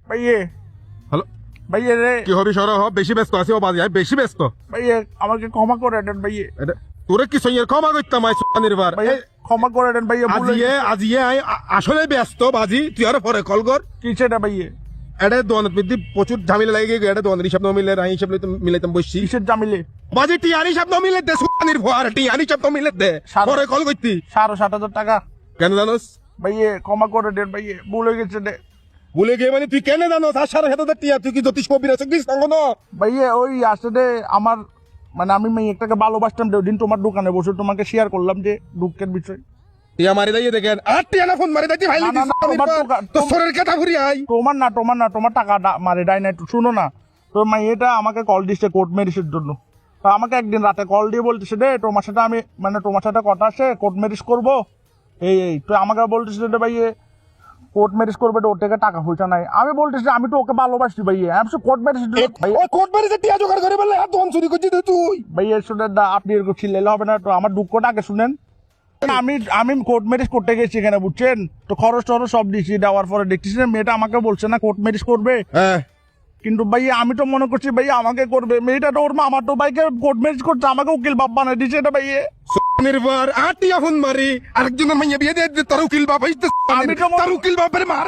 ভাইয়ে হ্যালো ভাইয়ে রে কি হবে সর হ বেশি ব্যস্ত আছি ও বাজি বেশি ব্যস্ত ভাইয়ে আমাকে ক্ষমা করে দেন ভাইয়ে তোরে কি সইয়ের ক্ষমা করতাম আই নির্বার ভাইয়ে ক্ষমা করে দেন ভাইয়ে ভুলে আজিয়ে আই আসলে ব্যস্ত বাজি তুই আর পরে কল কর কিছে না ভাইয়ে এটা দোয়ানত বিদ্যি প্রচুর ঝামেলা লাগে গিয়ে এটা দোয়ানের হিসাব মিলে রাই হিসাব মিলাইতাম বসছি কিসের জামিলে বাজি টিয়ানি হিসাব মিলে দে সুপানির ভোয়ার টিয়ানি হিসাব মিলে দে পরে কল করতি 7,500 টাকা কেন জানোস ভাইয়ে ক্ষমা করে দেন ভাইয়ে ভুলে গেছে রে ভুলে গিয়ে মানে তুই কেন জানোস আর 7,500 টিয়া তুই কি জ্যোতিষ কবির আছে কি সঙ্গ না ভাইয়ে ওই আসলে আমার মানে আমি মেয়েটাকে ভালোবাসতাম ওই দিন তোমার দোকানে বসে তোমাকে শেয়ার করলাম যে দুঃখের বিষয় টিয়া মারি দাইয়ে দেখেন আর টিয়া না ফোন মারি দাইতি ভাই না, না, না, তো শরীর কেটা ঘুরি আই তোমার টাকা মারে ডাই না শুনো না তো মেয়েটা আমাকে কল দিচ্ছে কোর্ট ম্যারেজের জন্য তো আমাকে একদিন রাতে কল দিয়ে বলতেছে রে তোমার সাথে আমি মানে তোমার সাথে কথা আছে কোর্ট ম্যারেজ করবো এই তো আমাকে বলতেছে রে ভাইয়ে কোর্ট ম্যারেজ করবে ওর থেকে টাকা পয়সা নাই আমি বলতেছি আমি তো ওকে ভালোবাসি ভাইয়ে আমি কোর্ট ম্যারেজ ও কোর্ট মারি টিয়া জোগাড় করে বলে আর দন চুরি করছিস তুই ভাইয়া শুনেন না আপনি এরকম চিল্লাইলে হবে না তো আমার দুঃখটা আগে শুনেন আমি কোর্ট ম্যারেজ করতে গেছি এখানে বুঝছেন তো খরচ টরচ সব দিয়েছি দেওয়ার পরে দেখতেছি না মেয়েটা আমাকে বলছে না কোর্ট ম্যারেজ করবে হ্যাঁ কিন্তু ভাইয়া আমি তো মনে করছি ভাইয়া আমাকে করবে মেয়েটা তো ওর মা আমার তো ভাইকে কোর্ট ম্যারেজ করছে আমাকে উকিল বাপ বানাই দিচ্ছে এটা ভাইয়ে নির্ভর আর টিয়া ফোন মারি আরেকজনের মাইয়া বিয়ে দিয়ে তোর উকিল বাপ হইতে আমি তো তোর উকিল বাপের মার